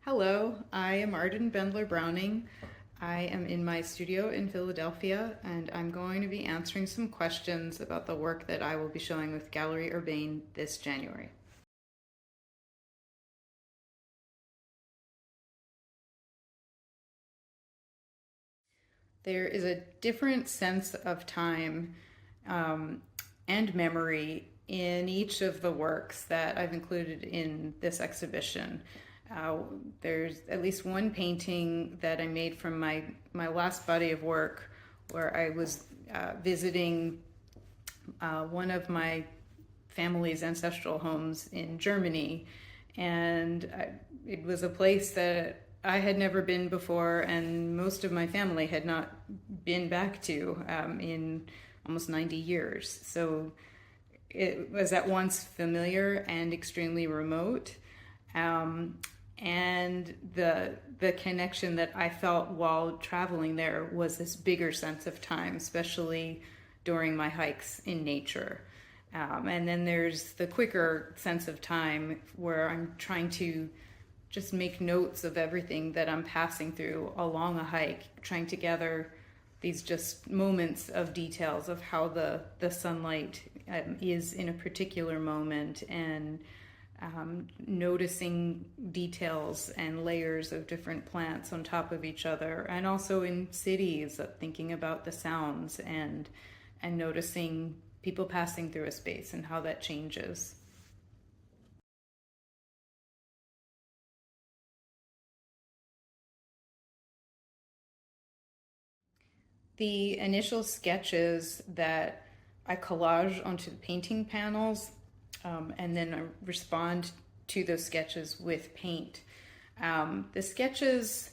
Hello, I am Arden Bendler Browning. I am in my studio in Philadelphia, and I'm going to be answering some questions about the work that I will be showing with Galleri Urbane this January. There is a different sense of time um, and memory in each of the works that I've included in this exhibition. Uh, there's at least one painting that I made from my last body of work where I was visiting one of my family's ancestral homes in Germany. It was a place that I had never been before, and most of my family had not been back to in almost 90 years. So it was at once familiar and extremely remote. Um, and the connection that I felt while traveling there was this bigger sense of time, especially during my hikes in nature. And then there's the quicker sense of time where I'm trying to just make notes of everything that I'm passing through along a hike, trying to gather these just moments of details of how the sunlight is in a particular moment, and noticing details and layers of different plants on top of each other, and also in cities, thinking about the sounds and noticing people passing through a space and how that changes. The initial sketches that I collage onto the painting panels, and then I respond to those sketches with paint. The sketches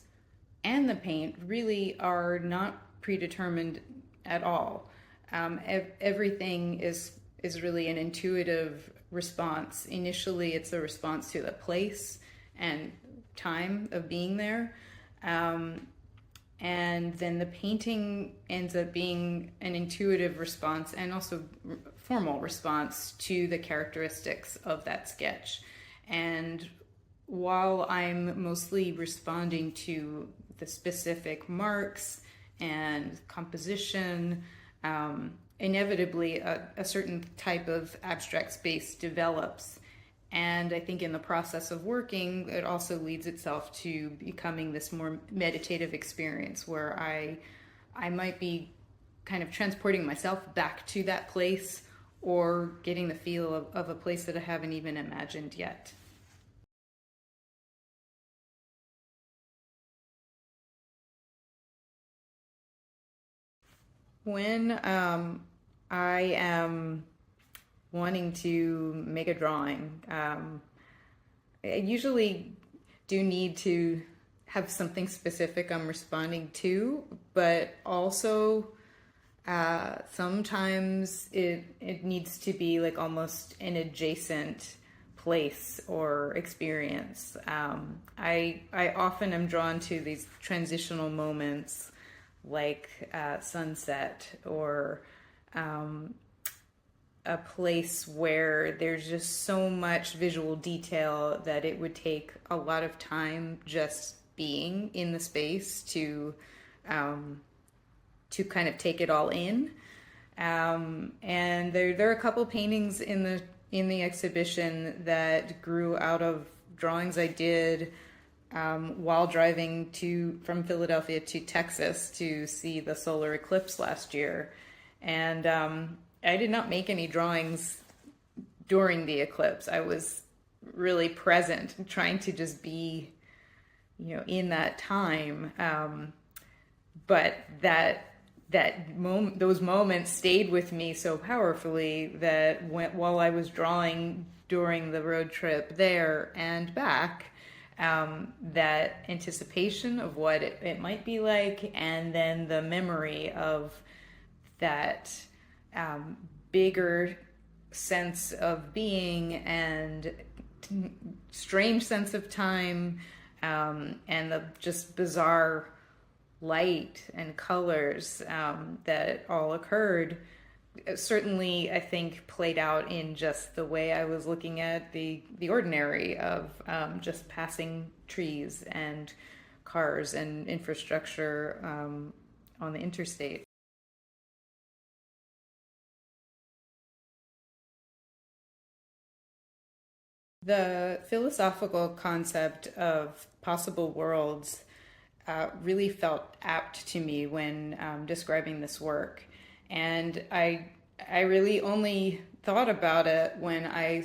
and the paint really are not predetermined at all. Everything is really an intuitive response. Initially, it's a response to the place and time of being there. And then the painting ends up being an intuitive response and also formal response to the characteristics of that sketch. And while I'm mostly responding to the specific marks and composition, inevitably a certain type of abstract space develops. And I think in the process of working, it also leads itself to becoming this more meditative experience where I might be kind of transporting myself back to that place, or getting the feel of a place that I haven't even imagined yet. When I am wanting to make a drawing, I usually do need to have something specific I'm responding to, but also sometimes it needs to be like almost an adjacent place or experience. I often am drawn to these transitional moments, like sunset, or a place where there's just so much visual detail that it would take a lot of time just being in the space um, to kind of take it all in. And there are a couple paintings in the exhibition that grew out of drawings I did while driving from Philadelphia to Texas to see the solar eclipse last year. And I did not make any drawings during the eclipse. I was really present and trying to just be, in that time. But those moments stayed with me so powerfully that while I was drawing during the road trip there and back, that anticipation of what it might be like, and then the memory of that bigger sense of being and strange sense of time, and the just bizarre light and colors that all occurred, certainly, I think, played out in just the way I was looking at the ordinary of just passing trees and cars and infrastructure on the interstate. The philosophical concept of possible worlds really felt apt to me when describing this work. And I really only thought about it when I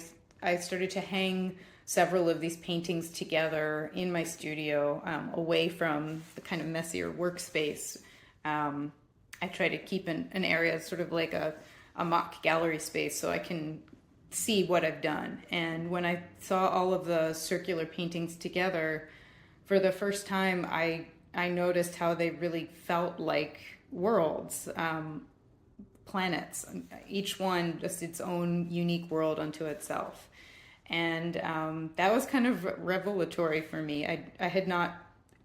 started to hang several of these paintings together in my studio, away from the kind of messier workspace. I try to keep an area sort of like a mock gallery space so I can see what I've done. And when I saw all of the circular paintings together, for the first time, I noticed how they really felt like worlds, planets, each one just its own unique world unto itself. And that was kind of revelatory for me. I had not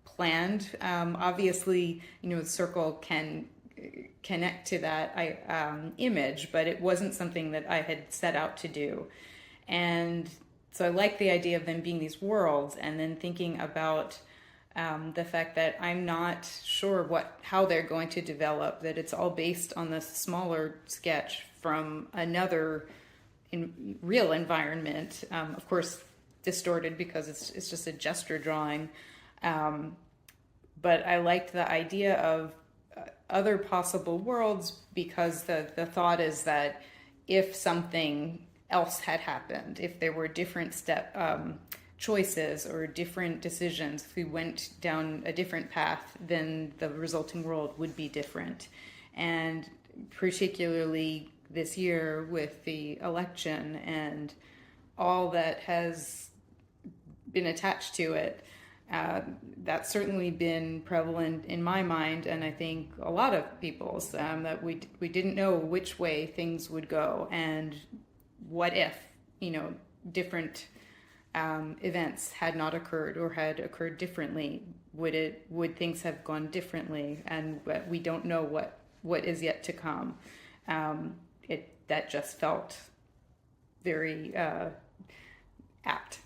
planned. Obviously, the circle can connect to that image, but it wasn't something that I had set out to do. And so I like the idea of them being these worlds, and then thinking about the fact that I'm not sure how they're going to develop, that it's all based on this smaller sketch from another real environment, of course distorted because it's just a gesture drawing. But I liked the idea of other possible worlds, because the thought is that if something else had happened, if there were different choices or different decisions, if we went down a different path, then the resulting world would be different. And particularly this year with the election and all that has been attached to it, that's certainly been prevalent in my mind, and I think a lot of people's, that we didn't know which way things would go, and what if different events had not occurred or had occurred differently. Would things have gone differently? And we don't know what is yet to come. That just felt very apt.